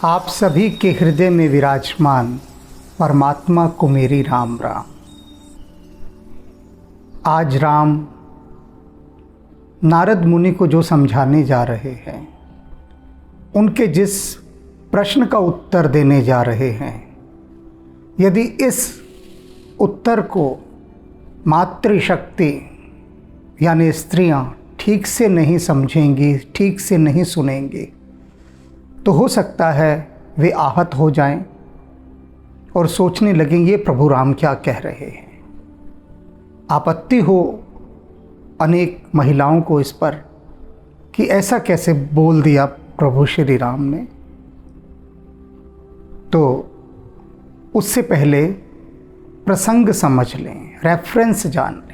आप सभी के हृदय में विराजमान परमात्मा को मेरी राम राम। आज राम नारद मुनि को जो समझाने जा रहे हैं, उनके जिस प्रश्न का उत्तर देने जा रहे हैं, यदि इस उत्तर को मातृशक्ति यानी स्त्रियां ठीक से नहीं समझेंगी, ठीक से नहीं सुनेंगी, तो हो सकता है वे आहत हो जाएं और सोचने लगें ये प्रभु राम क्या कह रहे हैं। आपत्ति हो अनेक महिलाओं को इस पर कि ऐसा कैसे बोल दिया प्रभु श्री राम ने। तो उससे पहले प्रसंग समझ लें, रेफरेंस जान लें,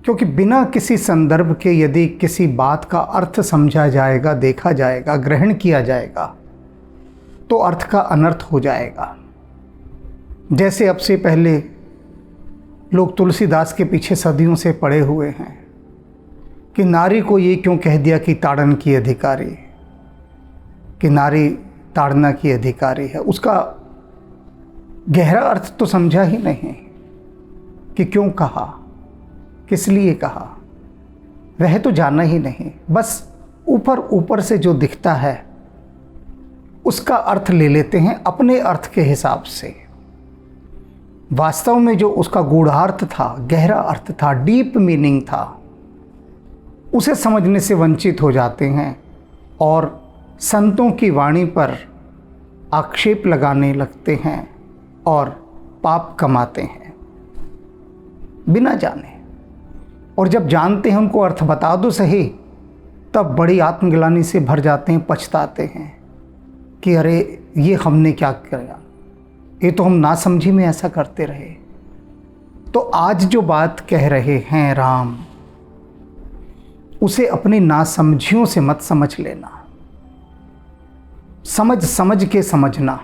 क्योंकि बिना किसी संदर्भ के यदि किसी बात का अर्थ समझा जाएगा, देखा जाएगा, ग्रहण किया जाएगा, तो अर्थ का अनर्थ हो जाएगा। जैसे अब से पहले लोग तुलसीदास के पीछे सदियों से पड़े हुए हैं कि नारी को ये क्यों कह दिया कि ताड़न की अधिकारी, कि नारी ताड़ना की अधिकारी है। उसका गहरा अर्थ तो समझा ही नहीं कि क्यों कहा, किस लिए कहा, वह तो जाना ही नहीं। बस ऊपर ऊपर से जो दिखता है उसका अर्थ ले लेते हैं अपने अर्थ के हिसाब से। वास्तव में जो उसका गूढ़ार्थ था, गहरा अर्थ था, डीप मीनिंग था, उसे समझने से वंचित हो जाते हैं और संतों की वाणी पर आक्षेप लगाने लगते हैं और पाप कमाते हैं बिना जाने। और जब जानते हैं उनको अर्थ बता दो सही, तब बड़ी आत्मग्लानि से भर जाते हैं, पछताते हैं कि अरे ये हमने क्या किया, ये तो हम नासमझी में ऐसा करते रहे। तो आज जो बात कह रहे हैं राम, उसे अपनी नासमझियों से मत समझ लेना, समझ समझ के समझना,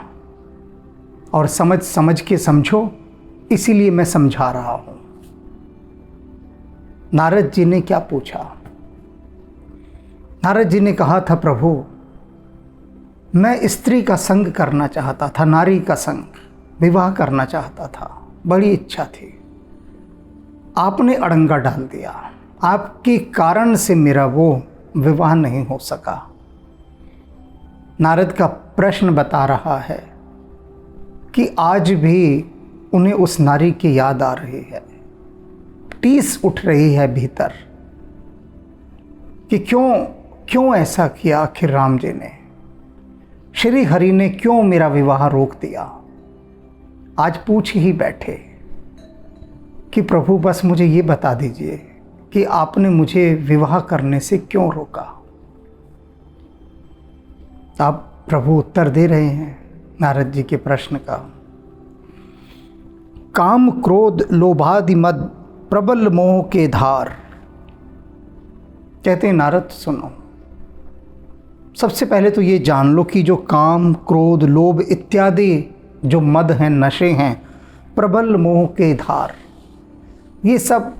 और समझ समझ के समझो, इसीलिए मैं समझा रहा हूं। नारद जी ने क्या पूछा? नारद जी ने कहा था, प्रभु मैं स्त्री का संग करना चाहता था, नारी का संग, विवाह करना चाहता था, बड़ी इच्छा थी। आपने अड़ंगा डाल दिया, आपके कारण से मेरा वो विवाह नहीं हो सका। नारद का प्रश्न बता रहा है कि आज भी उन्हें उस नारी की याद आ रही है, टीस उठ रही है भीतर कि क्यों ऐसा किया आखिर राम जी ने, श्री हरि ने क्यों मेरा विवाह रोक दिया। आज पूछ ही बैठे कि प्रभु बस मुझे ये बता दीजिए कि आपने मुझे विवाह करने से क्यों रोका। अब प्रभु उत्तर दे रहे हैं नारद जी के प्रश्न का। काम क्रोध लोभादि मद प्रबल मोह के धार। कहते हैं नारद सुनो, सबसे पहले तो ये जान लो कि जो काम, क्रोध, लोभ इत्यादि जो मद हैं, नशे हैं, प्रबल मोह के धार, ये सब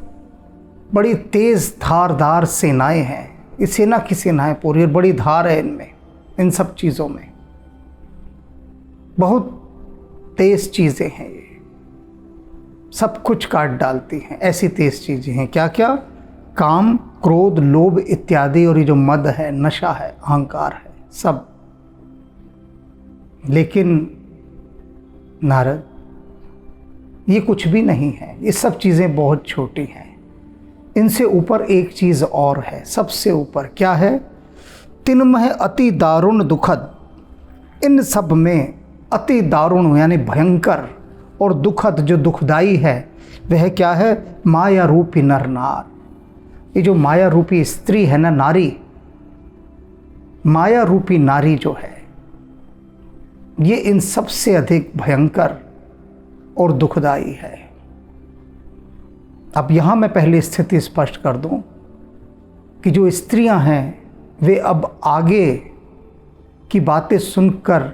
बड़ी तेज धारदार सेनाएं हैं। ये सेना की सेनाएं पूरी, बड़ी धार है इनमें, इन सब चीज़ों में बहुत तेज चीज़ें हैं। ये सब कुछ काट डालती हैं, ऐसी तेज चीज़ें हैं। क्या क्या? काम, क्रोध, लोभ इत्यादि, और ये जो मद है, नशा है, अहंकार है, सब। लेकिन नारद, ये कुछ भी नहीं है, ये सब चीज़ें बहुत छोटी हैं। इनसे ऊपर एक चीज़ और है, सबसे ऊपर। क्या है? तिन्मह अति दारुण दुखद। इन सब में अति दारुण यानी भयंकर और दुखद, जो दुखदाई है, वह क्या है? माया रूपी नर नार। ये जो माया रूपी स्त्री है ना, नारी, माया रूपी नारी जो है, ये इन सबसे अधिक भयंकर और दुखदाई है। अब यहाँ मैं पहले स्थिति स्पष्ट कर दूं कि जो स्त्रियां हैं वे अब आगे की बातें सुनकर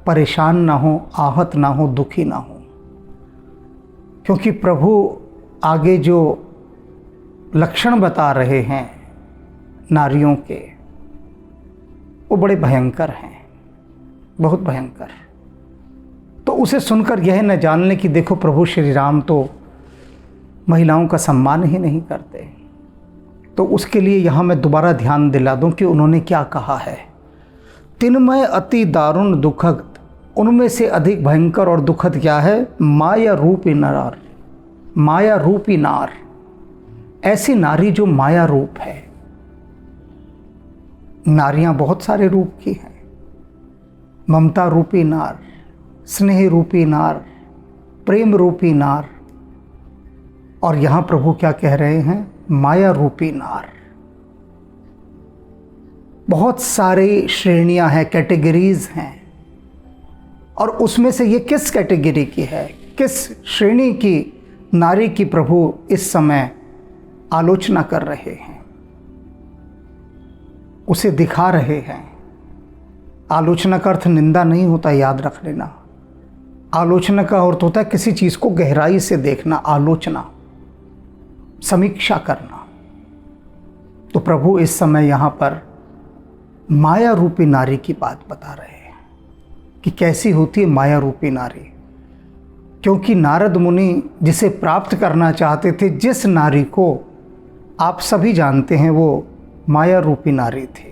परेशान ना हो, आहत ना हो, दुखी ना हो, क्योंकि प्रभु आगे जो लक्षण बता रहे हैं नारियों के, वो बड़े भयंकर हैं। बहुत भयंकर। तो उसे सुनकर यह न जान ले कि देखो प्रभु श्री राम तो महिलाओं का सम्मान ही नहीं करते। तो उसके लिए यहाँ मैं दोबारा ध्यान दिला दूं कि उन्होंने क्या कहा है। तिनमय अति दारुण दुखद, उनमें से अधिक भयंकर और दुखद क्या है? माया रूपी नार, माया रूपी नार, ऐसी नारी जो माया रूप है। नारियां बहुत सारे रूप की हैं। ममता रूपी नार, स्नेह रूपी नार, प्रेम रूपी नार, और यहां प्रभु क्या कह रहे हैं? माया रूपी नार। बहुत सारी श्रेणियां हैं, कैटेगरीज हैं, और उसमें से ये किस कैटेगरी की है, किस श्रेणी की नारी की प्रभु इस समय आलोचना कर रहे हैं, उसे दिखा रहे हैं। आलोचना का अर्थ निंदा नहीं होता, याद रख लेना। आलोचना का अर्थ होता है किसी चीज़ को गहराई से देखना, आलोचना, समीक्षा करना। तो प्रभु इस समय यहाँ पर माया रूपी नारी की बात बता रहे हैं कि कैसी होती है माया रूपी नारी। क्योंकि नारद मुनि जिसे प्राप्त करना चाहते थे, जिस नारी को आप सभी जानते हैं वो माया रूपी नारी थी,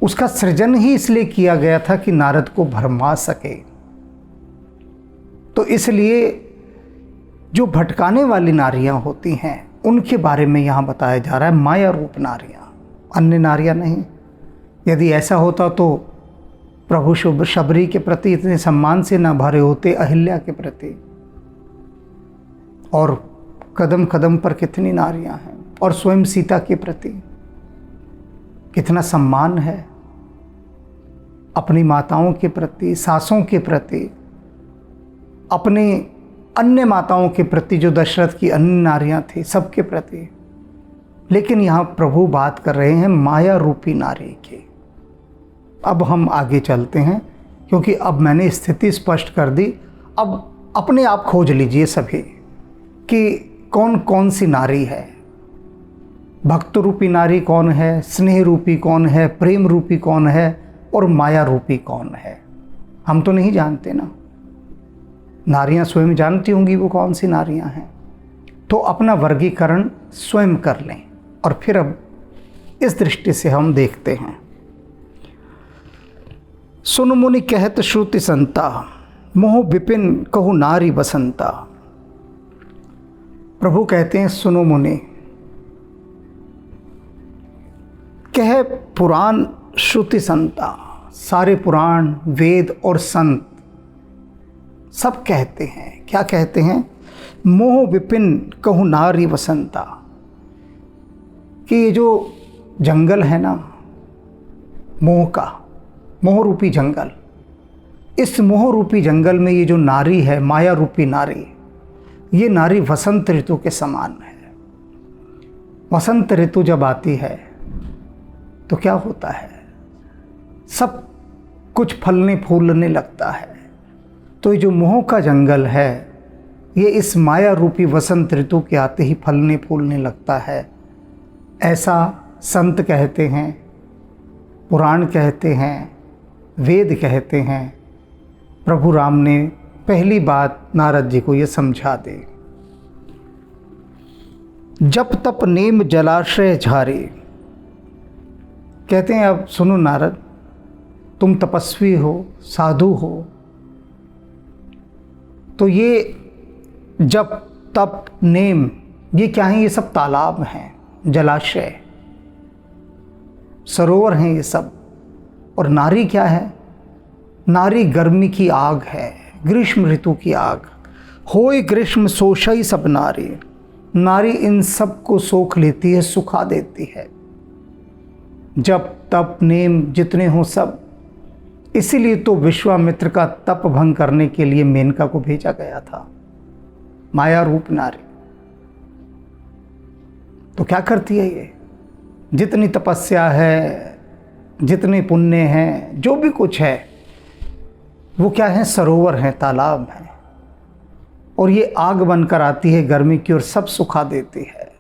उसका सृजन ही इसलिए किया गया था कि नारद को भरमा सके। तो इसलिए जो भटकाने वाली नारियां होती हैं उनके बारे में यहाँ बताया जा रहा है, माया रूप नारियां, अन्य नारियां नहीं। यदि ऐसा होता तो प्रभु शबरी के प्रति इतने सम्मान से न भरे होते, अहिल्या के प्रति। और कदम कदम पर कितनी नारियां हैं, और स्वयं सीता के प्रति कितना सम्मान है, अपनी माताओं के प्रति, सासों के प्रति, अपनी अन्य माताओं के प्रति जो दशरथ की अन्य नारियां थी, सबके प्रति। लेकिन यहाँ प्रभु बात कर रहे हैं माया रूपी नारी की। अब हम आगे चलते हैं, क्योंकि अब मैंने स्थिति स्पष्ट कर दी। अब अपने आप खोज लीजिए सभी कि कौन कौन सी नारी है। भक्त रूपी नारी कौन है, स्नेह रूपी कौन है, प्रेम रूपी कौन है, और माया रूपी कौन है। हम तो नहीं जानते ना, नारियां स्वयं जानती होंगी वो कौन सी नारियां हैं। तो अपना वर्गीकरण स्वयं कर लें, और फिर अब इस दृष्टि से हम देखते हैं। सुन मुनि कहत श्रुति संता, मोह विपिन कहु नारी बसंता। प्रभु कहते हैं सुनो मुनि, कह पुराण श्रुति संता, सारे पुराण, वेद और संत सब कहते हैं। क्या कहते हैं? मोह विपिन कहु नारी बसंता, कि ये जो जंगल है ना मोह का, मोह रूपी जंगल, इस मोह रूपी जंगल में ये जो नारी है, माया रूपी नारी, ये नारी वसंत ऋतु के समान है। वसंत ऋतु जब आती है तो क्या होता है? सब कुछ फलने फूलने लगता है। तो ये जो मोह का जंगल है, ये इस माया रूपी वसंत ऋतु के आते ही फलने फूलने लगता है। ऐसा संत कहते हैं, पुराण कहते हैं, वेद कहते हैं। प्रभु राम ने पहली बात नारद जी को ये समझा दे। जप तप नेम जलाशय झारे, कहते हैं अब सुनो नारद, तुम तपस्वी हो, साधु हो, तो ये जप तप नेम ये क्या है? ये सब तालाब हैं, जलाशय, सरोवर हैं ये सब। और नारी क्या है? नारी गर्मी की आग है, ग्रीष्म ऋतु की आग। होय ग्रीष्म सोशई सब नारी, नारी इन सब को सोख लेती है, सुखा देती है। जप तप नेम जितने हों सब। इसीलिए तो विश्वामित्र का तप भंग करने के लिए मेनका को भेजा गया था, माया रूप नारी। तो क्या करती है ये? जितनी तपस्या है, जितने पुण्य हैं, जो भी कुछ है, वो क्या है? सरोवर हैं, तालाब हैं। और ये आग बनकर आती है गर्मी की और सब सुखा देती है,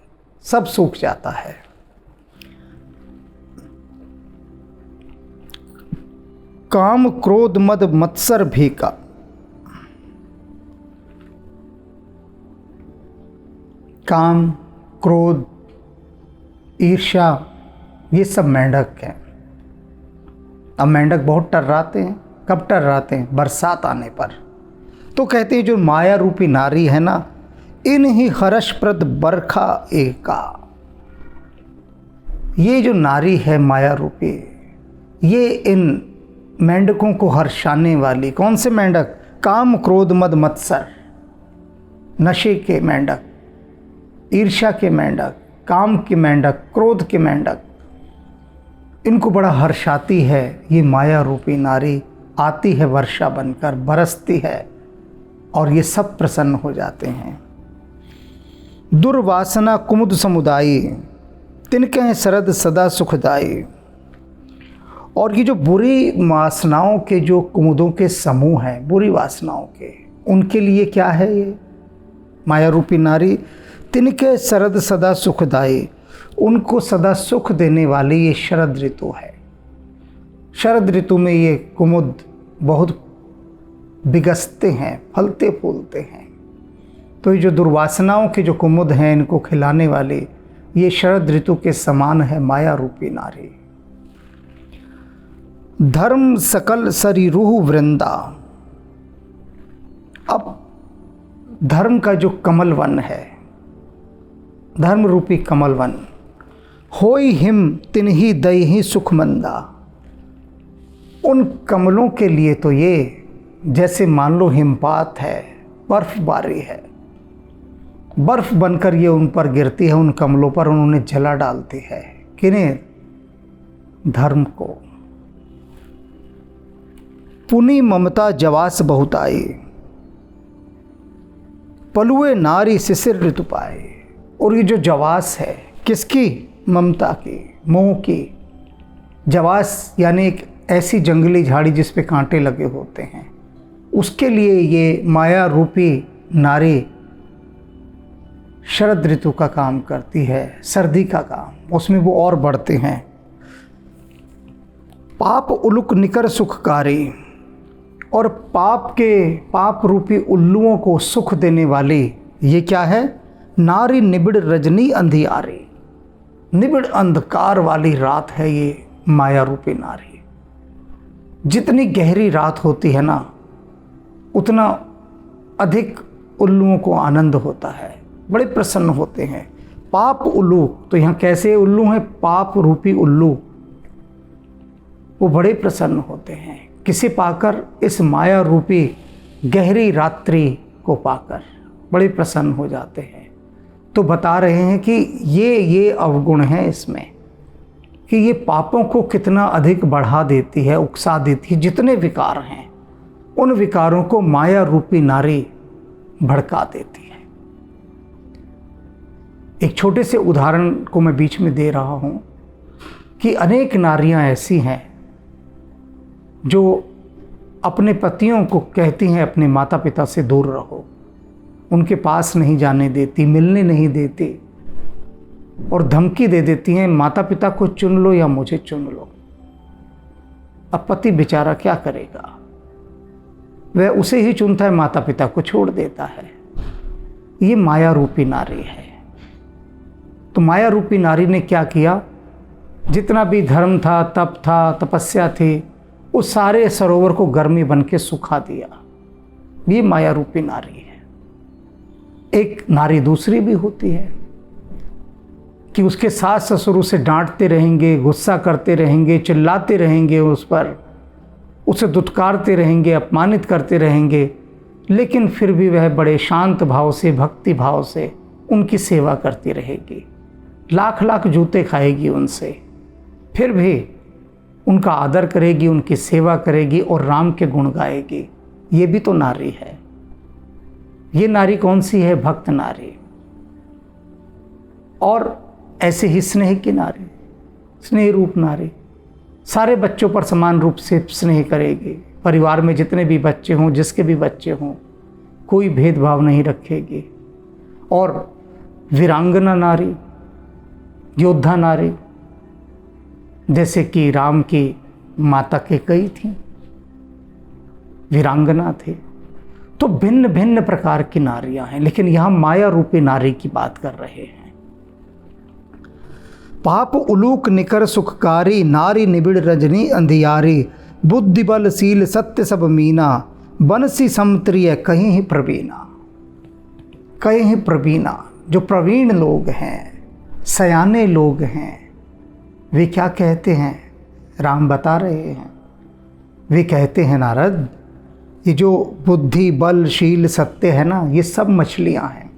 सब सूख जाता है। काम क्रोध मद मत्सर भी का। काम, क्रोध, ईर्ष्या, ये सब मेंढक हैं। अब मेंढक बहुत टर्राते हैं। कब टर्राते हैं? बरसात आने पर। तो कहते हैं जो माया रूपी नारी है ना, इन ही हर्षप्रद बरखा एका। ये जो नारी है माया रूपी, ये इन मेंढकों को हर्षाने वाली। कौन से मेंढक? काम क्रोध मद मत्सर, नशे के मेंढक, ईर्ष्या के मेंढक, काम के मेंढक, क्रोध के मेंढक, इनको बड़ा हर्षाती है। ये माया रूपी नारी आती है वर्षा बनकर, बरसती है और ये सब प्रसन्न हो जाते हैं। दुर्वासना कुमुद समुदायी, तिनके शरद सदा सुखदाई। और ये जो बुरी वासनाओं के जो कुमुदों के समूह हैं, बुरी वासनाओं के, उनके लिए क्या है ये माया रूपी नारी? तिनके शरद सदा सुखदाई, उनको सदा सुख देने वाली ये शरद ऋतु है। शरद ऋतु में ये कुमुद बहुत विकसते हैं, फलते फूलते हैं। तो ये जो दुर्वासनाओं के जो कुमुद हैं, इनको खिलाने वाली ये शरद ऋतु के समान है माया रूपी नारी। धर्म सकल सरिरूह वृंदा। अब धर्म का जो कमल वन है, धर्म रूपी कमल वन, होई हिम तिन्ही दही सुखमंदा। उन कमलों के लिए तो ये जैसे मान लो हिमपात है, बर्फबारी है, बर्फ बनकर ये उन पर गिरती है, उन कमलों पर उन्होंने जला डालती है। किन्हें? धर्म को। पुनि ममता जवास बहुताई, पलुए नारी शिशिर ऋतु पाए। और ये जो जवास है, किसकी? ममता की, मोह की। जवास यानी एक ऐसी जंगली झाड़ी जिस पे कांटे लगे होते हैं, उसके लिए ये माया रूपी नारी शरद ऋतु का काम करती है, सर्दी का काम, उसमें वो और बढ़ते हैं। पाप उलुक निकर सुखकारी, और पाप रूपी उल्लुओं को सुख देने वाली ये क्या है? नारी निबिड़ रजनी अंधियारी। निबिड़ अंधकार वाली रात है ये माया रूपी नारी। जितनी गहरी रात होती है ना, उतना अधिक उल्लुओं को आनंद होता है, बड़े प्रसन्न होते हैं। पाप उल्लू, तो यहाँ कैसे उल्लू हैं? पाप रूपी उल्लू, वो बड़े प्रसन्न होते हैं किसे पाकर? इस माया रूपी गहरी रात्रि को पाकर बड़े प्रसन्न हो जाते हैं। तो बता रहे हैं कि ये अवगुण है इसमें, कि ये पापों को कितना अधिक बढ़ा देती है, उकसा देती है। जितने विकार हैं, उन विकारों को माया रूपी नारी भड़का देती है। एक छोटे से उदाहरण को मैं बीच में दे रहा हूँ कि अनेक नारियां ऐसी हैं जो अपने पतियों को कहती हैं अपने माता पिता से दूर रहो, उनके पास नहीं जाने देती, मिलने नहीं देती, और धमकी दे देती हैं माता पिता को चुन लो या मुझे चुन लो। अब पति बेचारा क्या करेगा? वह उसे ही चुनता है, माता पिता को छोड़ देता है। ये माया रूपी नारी है। तो माया रूपी नारी ने क्या किया? जितना भी धर्म था, तप था, तपस्या थी, उस सारे सरोवर को गर्मी बन के सुखा दिया। ये माया रूपी नारी है। एक नारी दूसरी भी होती है कि उसके सास ससुर उसे डांटते रहेंगे, गुस्सा करते रहेंगे, चिल्लाते रहेंगे उस पर, उसे दुत्कारते रहेंगे, अपमानित करते रहेंगे, लेकिन फिर भी वह बड़े शांत भाव से, भक्ति भाव से उनकी सेवा करती रहेगी। लाख लाख जूते खाएगी उनसे, फिर भी उनका आदर करेगी, उनकी सेवा करेगी और राम के गुण गाएगी। ये भी तो नारी है। ये नारी कौन सी है? भक्त नारी। और ऐसे ही स्नेह की नारी, स्नेह रूप नारी, सारे बच्चों पर समान रूप से स्नेह करेगी। परिवार में जितने भी बच्चे हों, जिसके भी बच्चे हों, कोई भेदभाव नहीं रखेगी। और वीरांगना नारी, योद्धा नारी, जैसे कि राम की माता कैकेयी थी, वीरांगना थे। तो भिन्न भिन्न प्रकार की नारियां हैं, लेकिन यहां माया रूपी नारी की बात कर रहे हैं। पाप उलूक निकर सुखकारी, नारी निबिड़ रजनी अंधियारी, बुद्धि बल शील सत्य सब मीना, बनसी समत्रिय कहीं ही प्रवीणा। कहीं ही प्रवीणा, जो प्रवीण लोग हैं, सयाने लोग हैं, वे क्या कहते हैं, राम बता रहे हैं। वे कहते हैं नारद, ये जो बुद्धि बल शील सत्य है ना, ये सब मछलियां हैं।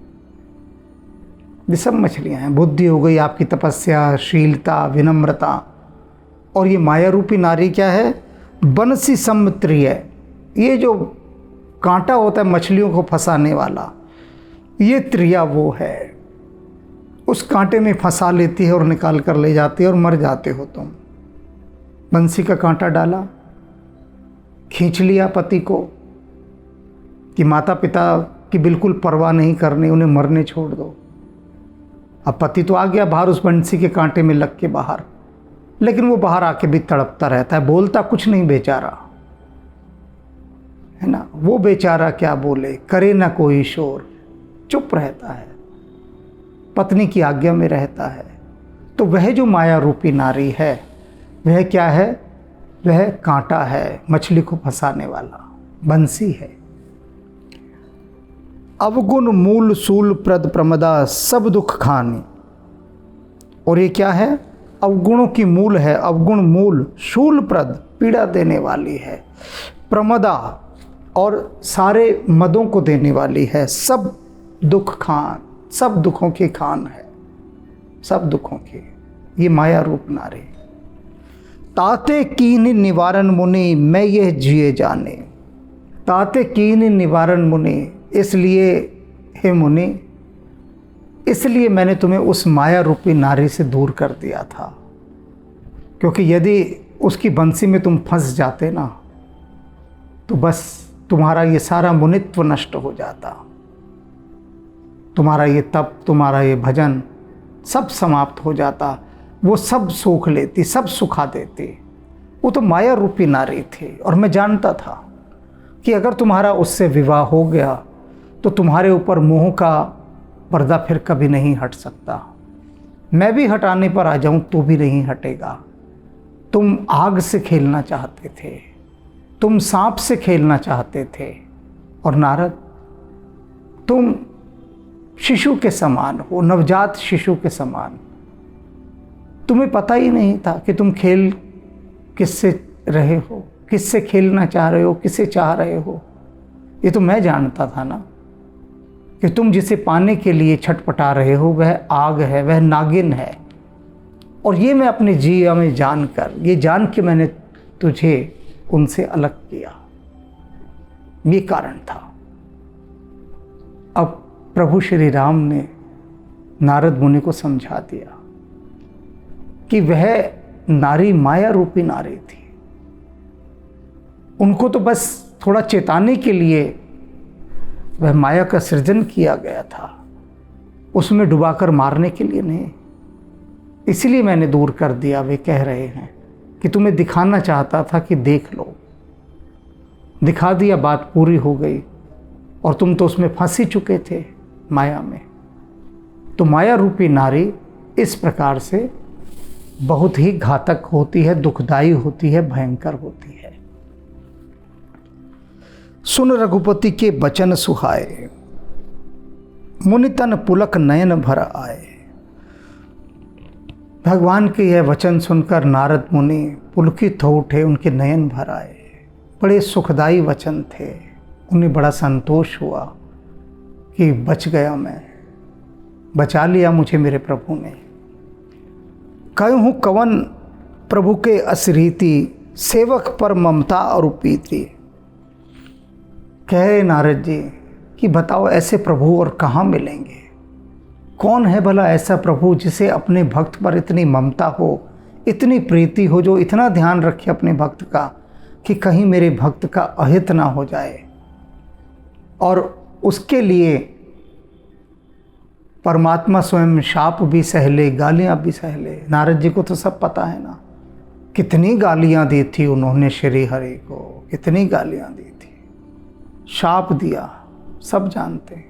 ये सब मछलियां हैं। बुद्धि हो गई आपकी तपस्या, शीलता, विनम्रता, और ये माया रूपी नारी क्या है, बनसी समत्रिय। ये जो कांटा होता है मछलियों को फंसाने वाला, ये त्रिया वो है। उस कांटे में फंसा लेती है और निकाल कर ले जाती है और मर जाते हो तुम। बंसी का कांटा डाला, खींच लिया पति को, कि माता पिता की बिल्कुल परवाह नहीं करनी, उन्हें मरने छोड़ दो। अब पति तो आ गया बाहर उस बंसी के कांटे में लग के बाहर, लेकिन वो बाहर आके भी तड़पता रहता है, बोलता कुछ नहीं बेचारा, है ना। वो बेचारा क्या बोले, करे ना कोई शोर, चुप रहता है, पत्नी की आज्ञा में रहता है। तो वह जो माया रूपी नारी है, वह क्या है, वह कांटा है, मछली को फंसाने वाला, बंसी है। अवगुण मूल सूल प्रद प्रमदा, सब दुख खानी। और ये क्या है, अवगुणों की मूल है, अवगुण मूल, शूल प्रद, पीड़ा देने वाली है, प्रमदा, और सारे मदों को देने वाली है, सब दुख खान, सब दुखों की खान है, सब दुखों की, ये माया रूप नारी। ताते कीन निवारण मुनि, मैं यह जिए जाने। ताते कीन निवारण मुनि, इसलिए हे मुनि, इसलिए मैंने तुम्हें उस माया रूपी नारी से दूर कर दिया था, क्योंकि यदि उसकी बंसी में तुम फंस जाते ना, तो बस तुम्हारा ये सारा मुनित्व नष्ट हो जाता, तुम्हारा ये तप, तुम्हारा ये भजन सब समाप्त हो जाता। वो सब सोख लेती, सब सुखा देती। वो तो माया रूपी नारी थी, और मैं जानता था कि अगर तुम्हारा उससे विवाह हो गया तो तुम्हारे ऊपर मोह का पर्दा फिर कभी नहीं हट सकता। मैं भी हटाने पर आ जाऊं तो भी नहीं हटेगा। तुम आग से खेलना चाहते थे, तुम सांप से खेलना चाहते थे, और नारद तुम शिशु के समान हो, नवजात शिशु के समान। तुम्हें पता ही नहीं था कि तुम खेल किससे रहे हो, किससे खेलना चाह रहे हो, किसे चाह रहे हो। ये तो मैं जानता था ना कि तुम जिसे पाने के लिए छटपटा रहे हो वह आग है, वह नागिन है। और ये मैं अपने जीवन में जानकर, ये जान के मैंने तुझे उनसे अलग किया, ये कारण था। अब प्रभु श्री राम ने नारद मुनि को समझा दिया कि वह नारी माया रूपी नारी थी। उनको तो बस थोड़ा चेताने के लिए वह माया का सृजन किया गया था, उसमें डुबाकर मारने के लिए नहीं। इसलिए मैंने दूर कर दिया। वे कह रहे हैं कि तुम्हें दिखाना चाहता था कि देख लो, दिखा दिया, बात पूरी हो गई, और तुम तो उसमें फंस ही चुके थे माया में। तो माया रूपी नारी इस प्रकार से बहुत ही घातक होती है, दुखदाई होती है, भयंकर होती है। सुन रघुपति के बचन सुहाए, मुनितन पुलक नयन भर आए। भगवान के यह वचन सुनकर नारद मुनि पुलकित हो उठे, उनके नयन भर आए। बड़े सुखदाई वचन थे, उन्हें बड़ा संतोष हुआ कि बच गया, मैं बचा लिया मुझे मेरे प्रभु ने। कहूँ कवन प्रभु के असरीति, सेवक पर ममता और प्रीति। कहे नारद जी कि बताओ ऐसे प्रभु और कहाँ मिलेंगे, कौन है भला ऐसा प्रभु जिसे अपने भक्त पर इतनी ममता हो, इतनी प्रीति हो, जो इतना ध्यान रखे अपने भक्त का कि कहीं मेरे भक्त का अहित ना हो जाए, और उसके लिए परमात्मा स्वयं शाप भी सह ले, गालियाँ भी सह ले। नारद जी को तो सब पता है ना, कितनी गालियाँ दी थी उन्होंने श्री हरि को, कितनी गालियाँ दी थी। शाप दिया, सब जानते हैं।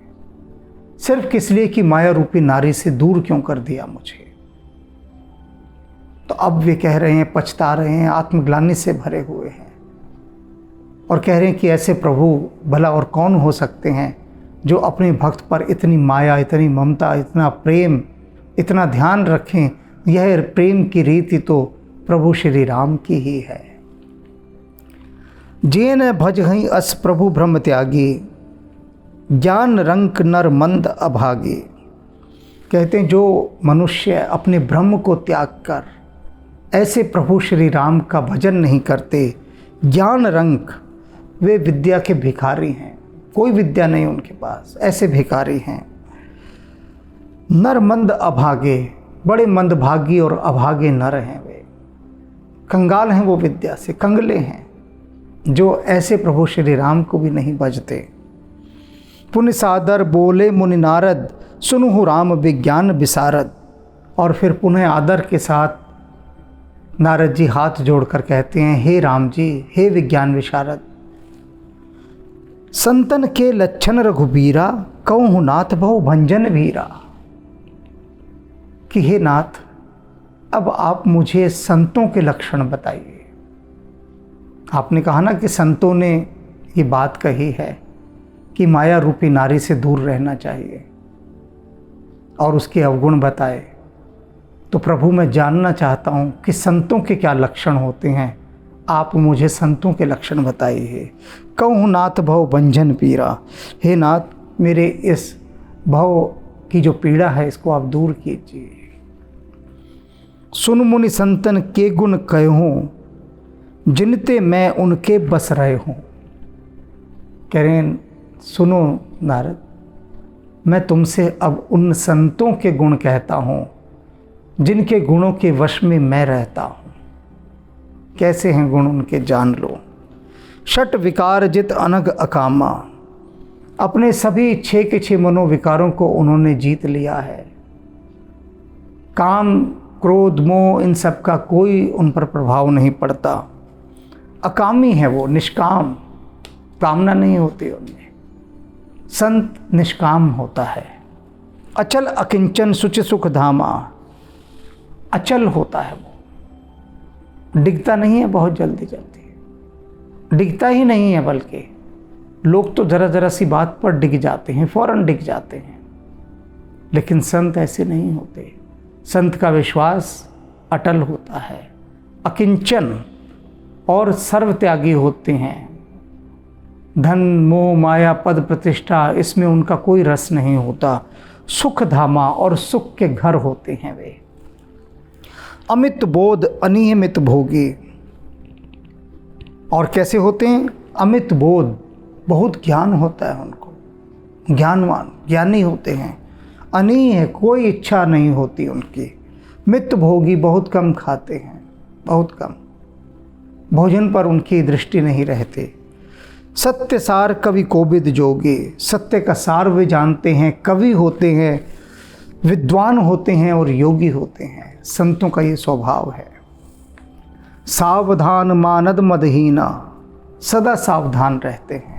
सिर्फ किस लिए कि माया रूपी नारी से दूर क्यों कर दिया मुझे। तो अब वे कह रहे हैं, पछता रहे हैं, आत्मग्लानि से भरे हुए हैं और कह रहे हैं कि ऐसे प्रभु भला और कौन हो सकते हैं जो अपने भक्त पर इतनी माया, इतनी ममता, इतना प्रेम, इतना ध्यान रखें। यह प्रेम की रीति तो प्रभु श्री राम की ही है। जेन भजहि अस प्रभु ब्रह्म त्यागी, ज्ञान रंक नर मंद अभागे। कहते हैं जो मनुष्य अपने ब्रह्म को त्याग कर ऐसे प्रभु श्री राम का भजन नहीं करते, ज्ञान रंक, वे विद्या के भिखारी हैं, कोई विद्या नहीं उनके पास, ऐसे भिखारी हैं। नर मंद अभागे, बड़े मंदभागी और अभागे नर हैं वे, कंगाल हैं वो विद्या से, कंगले हैं जो ऐसे प्रभु श्री राम को भी नहीं भजते। पुण्य सादर बोले मुनि नारद, सुनहु राम विज्ञान विसारद। और फिर पुनः आदर के साथ नारद जी हाथ जोड़कर कहते हैं, हे राम जी, हे विज्ञान विशारद, संतन के लक्षण रघुबीरा, कहूँ नाथ बहु भंजन वीरा। कि हे नाथ, अब आप मुझे संतों के लक्षण बताइए। आपने कहा ना कि संतों ने ये बात कही है कि माया रूपी नारी से दूर रहना चाहिए और उसके अवगुण बताए। तो प्रभु मैं जानना चाहता हूँ कि संतों के क्या लक्षण होते हैं, आप मुझे संतों के लक्षण बताइए। कहूँ नाथ भव बंधन पीरा, हे नाथ, मेरे इस भव की जो पीड़ा है इसको आप दूर कीजिए। सुन मुनि संतन के गुण कहूँ, जिनते मैं उनके बस रहे हूँ। कह रहे हैं, सुनो नारद, मैं तुमसे अब उन संतों के गुण कहता हूँ जिनके गुणों के वश में मैं रहता हूँ। कैसे हैं गुण उनके, जान लो। षट विकार जित अनग अकामा, अपने सभी 6 के 6 मनोविकारों को उन्होंने जीत लिया है। काम, क्रोध, मोह, इन सब का कोई उन पर प्रभाव नहीं पड़ता। अकामी है वो, निष्काम, कामना नहीं होती उनमें। संत निष्काम होता है। अचल अकिंचन सुचि सुख धामा, अचल होता है वो, डिगता नहीं है बहुत जल्दी जल्दी, डिगता ही नहीं है, बल्कि लोग तो ज़रा ज़रा सी बात पर डिग जाते हैं, फौरन डिग जाते हैं, लेकिन संत ऐसे नहीं होते। संत का विश्वास अटल होता है, अकिंचन और सर्वत्यागी होते हैं। धन, मोह, माया, पद, प्रतिष्ठा, इसमें उनका कोई रस नहीं होता। सुख धामा, और सुख के घर होते हैं वे। अमित बोध अनियमित भोगी, और कैसे होते हैं? अमित बोध, बहुत ज्ञान होता है उनको, ज्ञानवान, ज्ञानी होते हैं। अनीय है, कोई इच्छा नहीं होती उनकी। मित भोगी, बहुत कम खाते हैं, बहुत कम, भोजन पर उनकी दृष्टि नहीं रहती। सत्य सार कवि कोविद जोगी, सत्य का सार वे जानते हैं, कवि होते हैं, विद्वान होते हैं और योगी होते हैं। संतों का ये स्वभाव है। सावधान मानद मदहीना, सदा सावधान रहते हैं।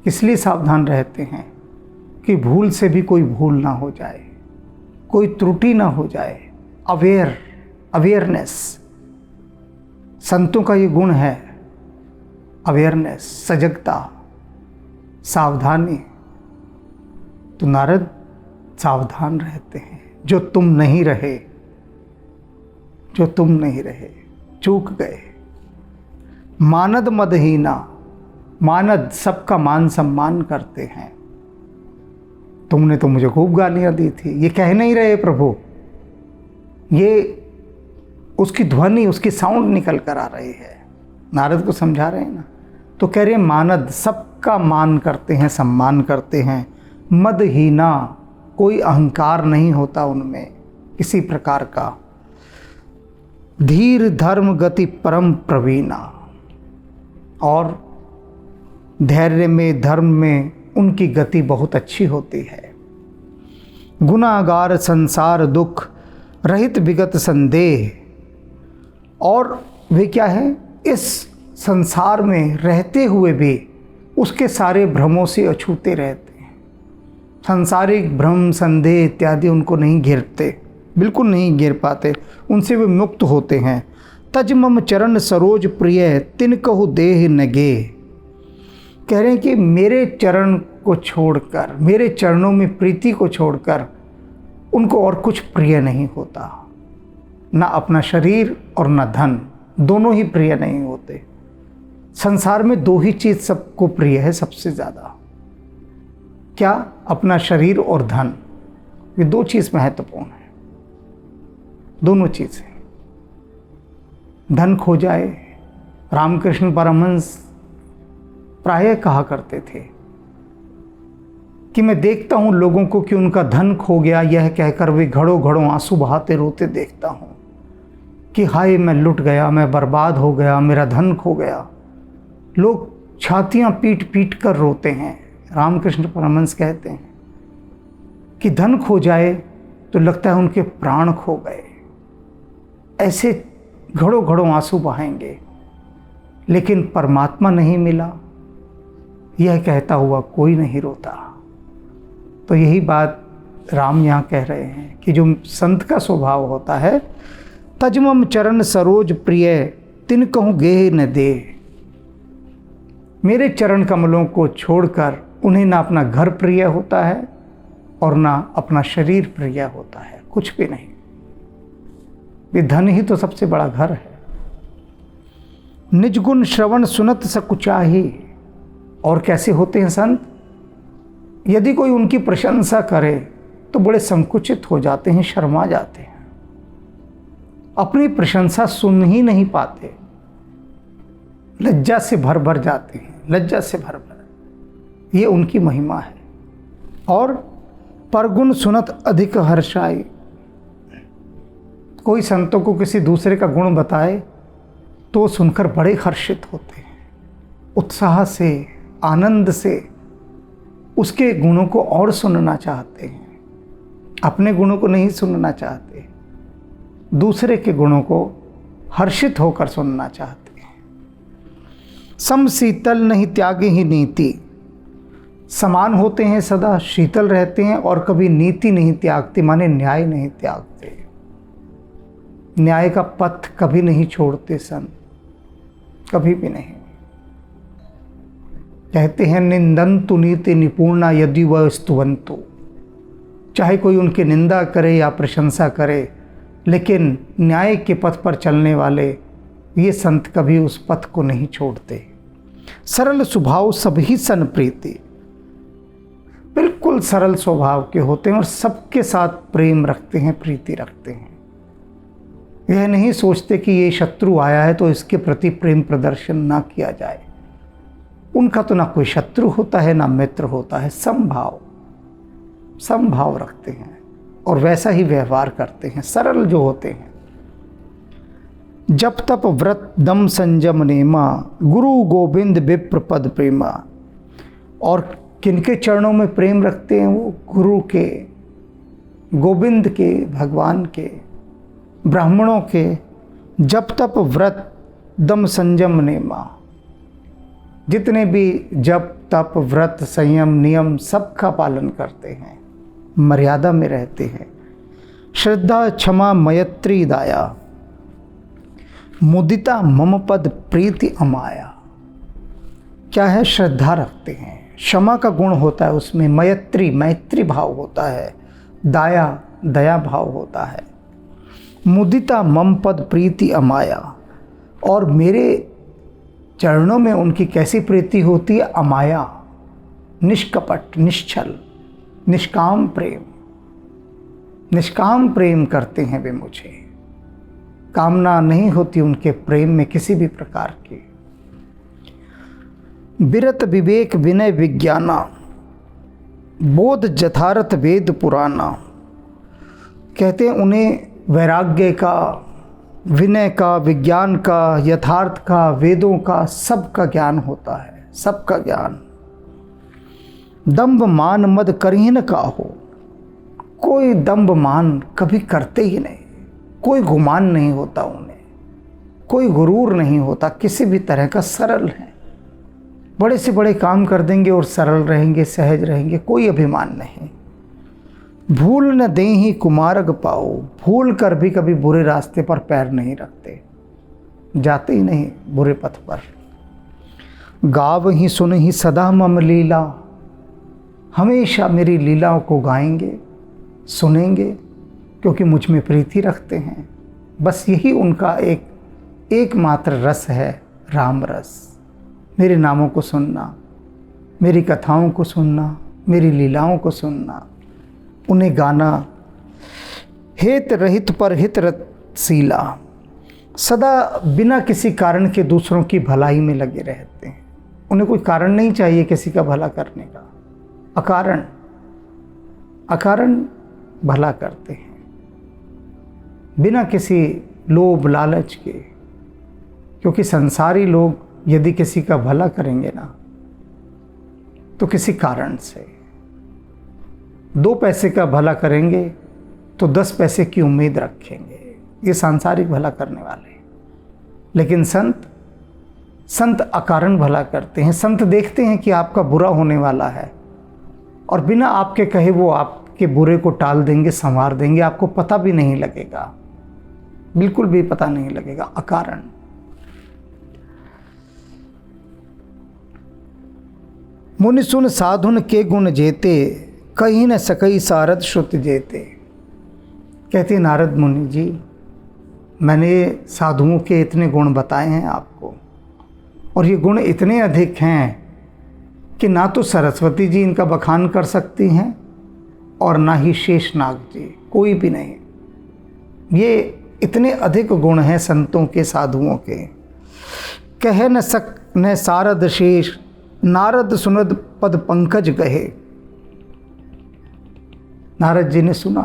इसलिए सावधान रहते हैं कि भूल से भी कोई भूल ना हो जाए, कोई त्रुटि ना हो जाए। अवेयरनेस, संतों का ये गुण है, अवेयरनेस, सजगता, सावधानी। तो नारद सावधान रहते हैं। जो तुम नहीं रहे, जो तुम नहीं रहे, चूक गए। मानद मदहीना, मानद सबका मान सम्मान करते हैं। तुमने तो मुझे खूब गालियां दी थी, ये कह नहीं रहे प्रभु, ये उसकी ध्वनि, उसकी साउंड निकल कर आ रही है। नारद को समझा रहे हैं ना, तो कह रहे हैं मानद, सबका मान करते हैं, सम्मान करते हैं। मदहीना, कोई अहंकार नहीं होता उनमें किसी प्रकार का। धीर धर्म गति परम प्रवीणा, और धैर्य में, धर्म में उनकी गति बहुत अच्छी होती है। गुनाहगार संसार दुख रहित विगत संदेह, और वे क्या है, इस संसार में रहते हुए भी उसके सारे भ्रमों से अछूते रहते हैं। सांसारिक भ्रम, संदेह इत्यादि उनको नहीं घेरते, बिल्कुल नहीं घेर पाते, उनसे वे मुक्त होते हैं। तज मम चरण सरोज प्रिय तिन कहु देह नगे। कह रहे हैं कि मेरे चरण को छोड़कर, मेरे चरणों में प्रीति को छोड़कर उनको और कुछ प्रिय नहीं होता। ना अपना शरीर और ना धन, दोनों ही प्रिय नहीं होते। संसार में दो ही चीज़ सबको प्रिय है सबसे ज़्यादा। क्या? अपना शरीर और धन। ये दो चीज़ महत्वपूर्ण है, दोनों चीज़ें। धन खो जाए, रामकृष्ण परमहंस प्रायः कहा करते थे कि मैं देखता हूँ लोगों को कि उनका धन खो गया, यह कहकर वे घड़ों घड़ों आंसू बहाते रोते देखता हूँ कि हाय मैं लुट गया, मैं बर्बाद हो गया, मेरा धन खो गया। लोग छातियाँ पीट पीट कर रोते हैं। रामकृष्ण परमहंस कहते हैं कि धन खो जाए तो लगता है उनके प्राण खो गए, ऐसे घड़ों घड़ों आंसू बहाएंगे। लेकिन परमात्मा नहीं मिला, यह कहता हुआ कोई नहीं रोता। तो यही बात राम यहाँ कह रहे हैं कि जो संत का स्वभाव होता है, तजमम चरण सरोज प्रिय तिन कहूँ गेह न दे। मेरे चरण कमलों को छोड़कर उन्हें ना अपना घर प्रिय होता है और ना अपना शरीर प्रिय होता है, कुछ भी नहीं। ये धन ही तो सबसे बड़ा घर है। निज गुण श्रवण सुनत सकुचाही। और कैसे होते हैं संत? यदि कोई उनकी प्रशंसा करे तो बड़े संकुचित हो जाते हैं, शर्मा जाते हैं, अपनी प्रशंसा सुन ही नहीं पाते, लज्जा से भर भर जाते हैं, लज्जा से भर भर। ये उनकी महिमा है। और परगुण सुनत अधिक हर्षाई। कोई संतों को किसी दूसरे का गुण बताए तो सुनकर बड़े हर्षित होते हैं, उत्साह से, आनंद से उसके गुणों को और सुनना चाहते हैं। अपने गुणों को नहीं सुनना चाहते, दूसरे के गुणों को हर्षित होकर सुनना चाहते हैं। सम शीतल नहीं त्यागे ही नीति। समान होते हैं, सदा शीतल रहते हैं और कभी नीति नहीं त्यागते, माने न्याय नहीं त्यागते। न्याय का पथ कभी नहीं छोड़ते संत, कभी भी नहीं। कहते हैं निंदन्तु नीति निपुणा यदि वह स्तुवन्तु। चाहे कोई उनकी निंदा करे या प्रशंसा करे, लेकिन न्याय के पथ पर चलने वाले ये संत कभी उस पथ को नहीं छोड़ते। सरल स्वभाव सभी सन प्रीति। बिल्कुल सरल स्वभाव के होते हैं और सबके साथ प्रेम रखते हैं, प्रीति रखते हैं। यह नहीं सोचते कि ये शत्रु आया है तो इसके प्रति प्रेम प्रदर्शन ना किया जाए। उनका तो ना कोई शत्रु होता है ना मित्र होता है, समभाव रखते हैं और वैसा ही व्यवहार करते हैं, सरल जो होते हैं। जप तप व्रत दम संयम नेमा गुरु गोविंद विप्र पद प्रेमा। और किनके चरणों में प्रेम रखते हैं? वो गुरु के, गोविंद के, भगवान के, ब्राह्मणों के। जप तप व्रत दम संयम नेमा। जितने भी जप तप व्रत संयम नियम सबका पालन करते हैं, मर्यादा में रहते हैं। श्रद्धा क्षमा मैत्री दाया मुदिता मम पद प्रीति अमाया। क्या है? श्रद्धा रखते हैं, क्षमा का गुण होता है उसमें, मैत्री भाव होता है, दया भाव होता है। मुदिता मम पद प्रीति अमाया। और मेरे चरणों में उनकी कैसी प्रीति होती है? अमाया, निष्कपट, निश्चल, निष्काम प्रेम। निष्काम प्रेम करते हैं वे मुझे, कामना नहीं होती उनके प्रेम में किसी भी प्रकार की। विरत विवेक विनय विज्ञाना बोध जथारथ वेद पुराना। कहते हैं उन्हें वैराग्य का, विनय का, विज्ञान का, यथार्थ का, वेदों का, सबका ज्ञान होता है, सबका ज्ञान। दंभ मान मद करही न काहो। कोई दंभ मान कभी करते ही नहीं, कोई गुमान नहीं होता उन्हें, कोई गुरूर नहीं होता किसी भी तरह का, सरल है। बड़े से बड़े काम कर देंगे और सरल रहेंगे, सहज रहेंगे, कोई अभिमान नहीं। भूल न देहि कुमारग पाओ, भूल कर भी कभी बुरे रास्ते पर पैर नहीं रखते, जाते ही नहीं बुरे पथ पर। गाव ही सुन ही सदा मम लीला, हमेशा मेरी लीलाओं को गाएंगे, सुनेंगे, क्योंकि मुझ में प्रीति रखते हैं। बस यही उनका एकमात्र रस है, राम रस। मेरे नामों को सुनना, मेरी कथाओं को सुनना, मेरी लीलाओं को सुनना, उन्हें गाना। हेत रहित पर हित रतशीला, सदा बिना किसी कारण के दूसरों की भलाई में लगे रहते हैं। उन्हें कोई कारण नहीं चाहिए किसी का भला करने का, अकारण भला करते हैं, बिना किसी लोभ लालच के। क्योंकि संसारी लोग यदि किसी का भला करेंगे ना, तो किसी कारण से 2 पैसे का भला करेंगे तो 10 पैसे की उम्मीद रखेंगे, ये सांसारिक भला करने वाले। लेकिन संत अकारण भला करते हैं। संत देखते हैं कि आपका बुरा होने वाला है और बिना आपके कहे वो आपके बुरे को टाल देंगे, संवार देंगे, आपको पता भी नहीं लगेगा, बिल्कुल भी पता नहीं लगेगा, अकारण। मुनि सुन साधुन के गुण जेते, कहीं न सकई सारद श्रुति जेते। कहते नारद मुनि जी, मैंने साधुओं के इतने गुण बताए हैं आपको, और ये गुण इतने अधिक हैं कि ना तो सरस्वती जी इनका बखान कर सकती हैं और ना ही शेषनाग जी, कोई भी नहीं। ये इतने अधिक गुण हैं संतों के, साधुओं के। कह न सक न सारद शेष, नारद सुनद पद पंकज गहे। नारद जी ने सुना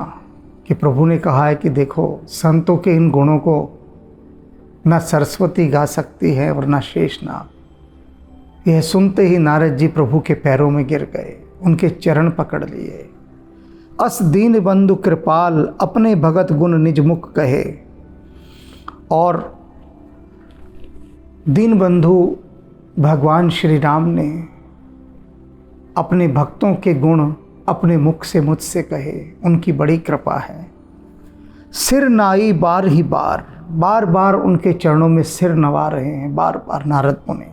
कि प्रभु ने कहा है कि देखो, संतों के इन गुणों को न सरस्वती गा सकती है और न शेषनाग। यह सुनते ही नारद जी प्रभु के पैरों में गिर गए, उनके चरण पकड़ लिए। अस दीन बंधु कृपाल, अपने भगत गुण निज मुख कहे। और दीन बंधु भगवान श्री राम ने अपने भक्तों के गुण अपने मुख से मुझसे कहे, उनकी बड़ी कृपा है। सिर नाई बार ही बार, बार बार उनके चरणों में सिर नवा रहे हैं, बार बार नारद मुनि।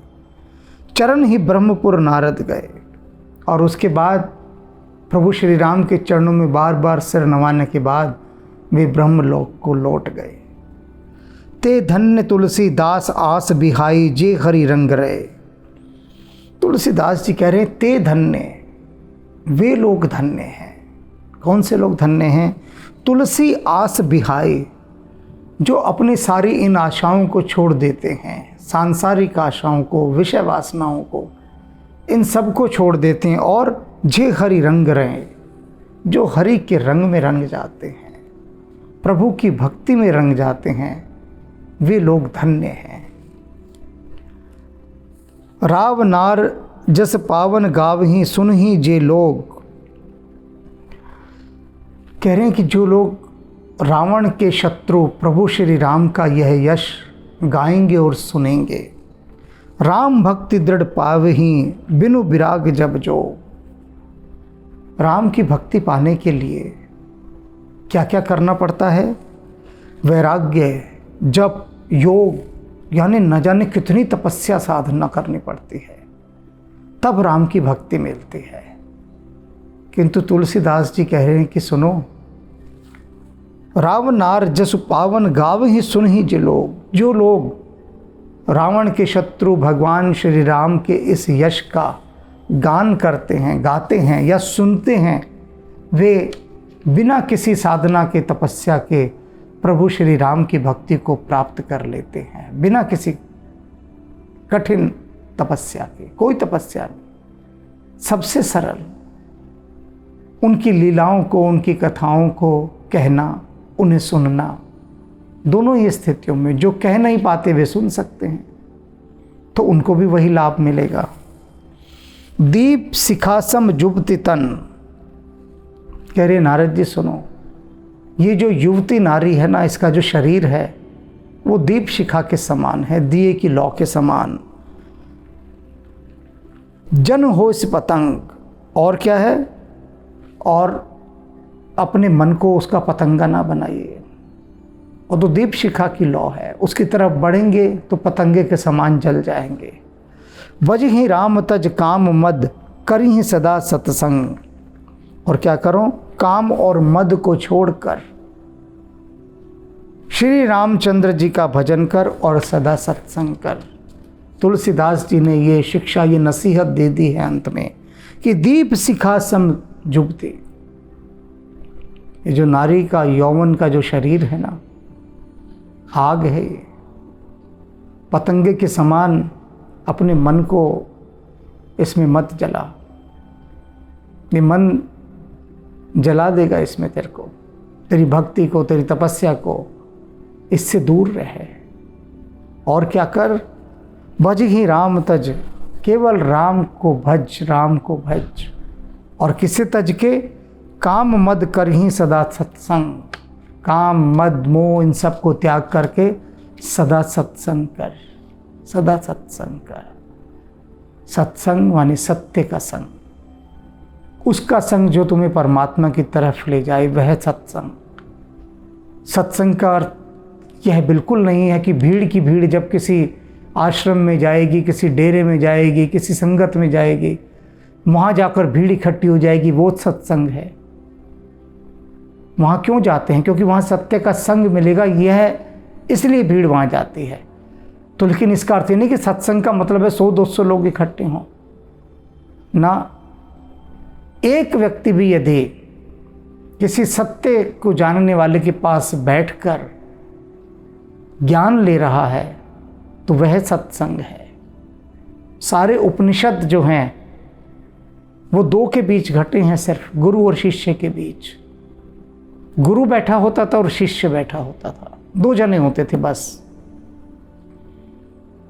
चरण ही ब्रह्मपुर नारद गए। और उसके बाद प्रभु श्री राम के चरणों में बार बार सिर नवाने के बाद वे ब्रह्मलोक को लौट गए। ते धन्य तुलसीदास आस बिहाई, जे हरि रंग रहे। तुलसीदास जी कह रहे हैं, ते धन्य, वे लोग धन्य हैं। कौन से लोग धन्य हैं? तुलसी आस बिहाई, जो अपनी सारी इन आशाओं को छोड़ देते हैं, सांसारिक आशाओं को, विषय वासनाओं को, इन सब को छोड़ देते हैं, और जे हरि रंग रहे, जो हरि के रंग में रंग जाते हैं, प्रभु की भक्ति में रंग जाते हैं, वे लोग धन्य हैं। राव नार जस पावन गावही, सुनही जे लोग। कह रहे हैं कि जो लोग रावण के शत्रु प्रभु श्री राम का यह यश गाएंगे और सुनेंगे। राम भक्ति दृढ़ पावही, बिनु विराग जब जो। राम की भक्ति पाने के लिए क्या क्या करना पड़ता है? वैराग्य, जप, योग, यानी न जाने कितनी तपस्या साधना करनी पड़ती है, तब राम की भक्ति मिलती है। किंतु तुलसीदास जी कह रहे हैं कि सुनो, रावण नार जसु पावन गाव ही सुन ही जे लोग। जो लोग रावण के शत्रु भगवान श्री राम के इस यश का गान करते हैं, गाते हैं या सुनते हैं, वे बिना किसी साधना के, तपस्या के प्रभु श्री राम की भक्ति को प्राप्त कर लेते हैं, बिना किसी कठिन तपस्या के। कोई तपस्या नहीं, सबसे सरल उनकी लीलाओं को, उनकी कथाओं को कहना, उन्हें सुनना। दोनों ही स्थितियों में जो कह नहीं पाते वे सुन सकते हैं, तो उनको भी वही लाभ मिलेगा। दीप शिखासम जुबति तन। कह रहे नारद जी सुनो, ये जो युवती नारी है ना, इसका जो शरीर है वो दीप शिखा के समान है, दिए की लौ के समान। जन हो इस पतंग, और क्या है, और अपने मन को उसका पतंगा ना बनाइए। और तो दीप शिखा की लौ है, उसकी तरफ बढ़ेंगे तो पतंगे के समान जल जाएंगे। वजहि राम तज काम मद, करी सदा सत्संग। और क्या करो, काम और मद को छोड़कर श्री रामचंद्र जी का भजन कर और सदा सत्संग कर। तुलसीदास जी ने ये शिक्षा, ये नसीहत दे दी है अंत में कि दीप शिखा सम जुगती। ये जो नारी का यौवन का जो शरीर है ना, आग है ये। पतंगे के समान अपने मन को इसमें मत जला, ये मन जला देगा इसमें तेरे को, तेरी भक्ति को, तेरी तपस्या को। इससे दूर रहे। और क्या कर, भज ही राम तज, केवल राम को भज, राम को भज। और किसे तज के, काम मद कर ही सदा सत्संग। काम मद मोह इन सब को त्याग करके सदा सत्संग कर, सदा सत्संग कर। सत्संग माने सत्य का संग, उसका संग जो तुम्हें परमात्मा की तरफ ले जाए, वह सत्संग। सत्संग का अर्थ यह बिल्कुल नहीं है कि भीड़ की भीड़ जब किसी आश्रम में जाएगी, किसी डेरे में जाएगी, किसी संगत में जाएगी, वहाँ जाकर भीड़ इकट्ठी हो जाएगी, वो सत्संग है। वहाँ क्यों जाते हैं? क्योंकि वहाँ सत्य का संग मिलेगा, यह इसलिए भीड़ वहाँ जाती है। तो लेकिन इसका अर्थ ये नहीं कि सत्संग का मतलब है 100-200 लोग इकट्ठे हों ना। एक व्यक्ति भी यदि किसी सत्य को जानने वाले के पास बैठकर ज्ञान ले रहा है तो वह सत्संग है। सारे उपनिषद जो हैं वो दो के बीच घटे हैं, सिर्फ गुरु और शिष्य के बीच। गुरु बैठा होता था और शिष्य बैठा होता था, दो जने होते थे बस,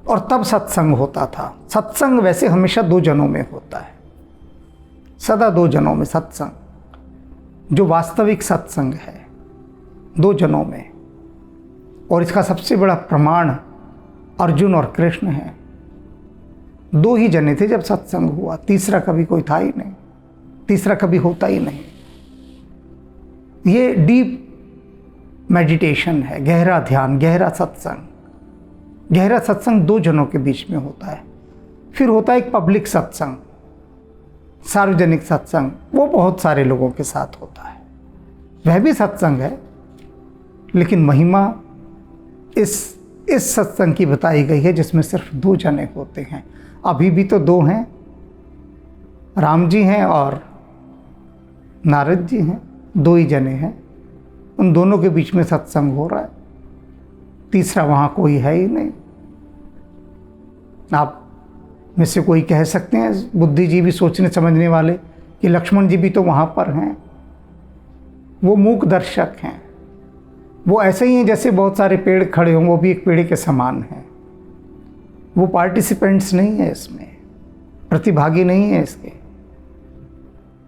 और तब सत्संग होता था। सत्संग वैसे हमेशा दो जनों में होता है, सदा दो जनों में सत्संग। जो वास्तविक सत्संग है दो जनों में, और इसका सबसे बड़ा प्रमाण अर्जुन और कृष्ण है। दो ही जने थे जब सत्संग हुआ, तीसरा कभी कोई था ही नहीं, तीसरा कभी होता ही नहीं। ये डीप मेडिटेशन है, गहरा ध्यान, गहरा सत्संग। गहरा सत्संग दो जनों के बीच में होता है। फिर होता है एक पब्लिक सत्संग, सार्वजनिक सत्संग, वो बहुत सारे लोगों के साथ होता है, वह भी सत्संग है। लेकिन महिमा इस सत्संग की बताई गई है जिसमें सिर्फ दो जने होते हैं। अभी भी तो दो हैं, राम जी हैं और नारद जी हैं, दो ही जने हैं। उन दोनों के बीच में सत्संग हो रहा है, तीसरा वहाँ कोई है ही नहीं। आप में से कोई कह सकते हैं, बुद्धिजीवी सोचने समझने वाले, कि लक्ष्मण जी भी तो वहाँ पर हैं, वो मूक दर्शक हैं। वो ऐसे ही हैं जैसे बहुत सारे पेड़ खड़े हों, वो भी एक पेड़ के समान हैं। वो पार्टिसिपेंट्स नहीं है इसमें, प्रतिभागी नहीं है, इसके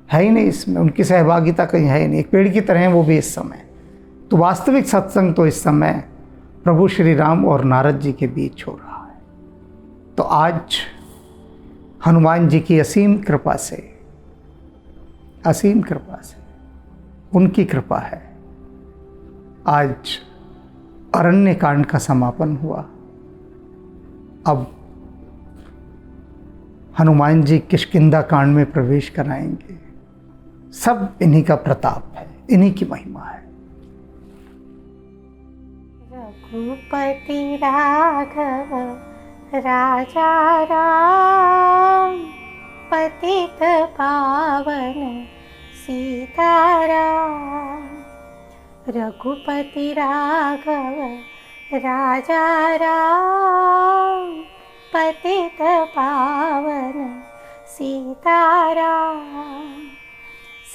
है ही नहीं इसमें, उनकी सहभागिता कहीं है ही नहीं। एक पेड़ की तरह है वो भी इस समय। तो वास्तविक सत्संग तो इस समय प्रभु श्री राम और नारद जी के बीच हो रहा है। तो आज हनुमान जी की असीम कृपा से, उनकी कृपा है, आज अरण्य कांड का समापन हुआ। अब हनुमान जी किष्किंधा कांड में प्रवेश कराएंगे। सब इन्हीं का प्रताप है, इन्हीं की महिमा है। रघुपति राघव राजा राम, पतित पावन सीताराम। रघुपति राघव राजा राम, पतित पावन सीताराम।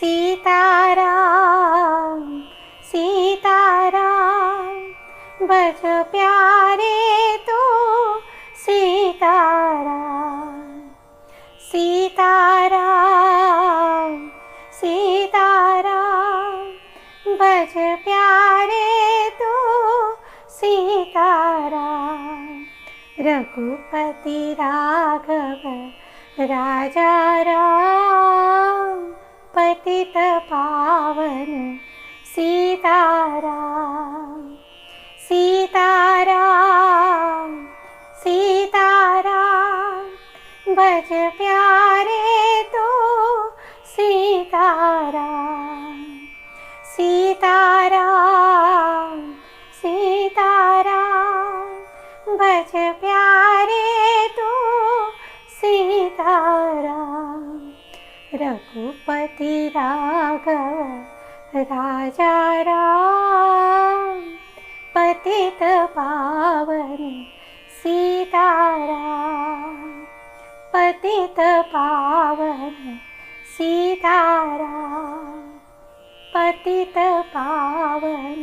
सीताराम सीताराम बज प्यारे तो सीताराम। सीताराम सीताराम बज प्यारे तो सीताराम। रघुपति राघव राजा राम पतित पावन सीताराम सीताराम सीताराम भज प्यारे तो सीताराम सीताराम सीताराम भज प्यारे तो सीताराम रघुपति राघव राजा राम पतित पावन सीताराम पतित पावन सीताराम पतित पावन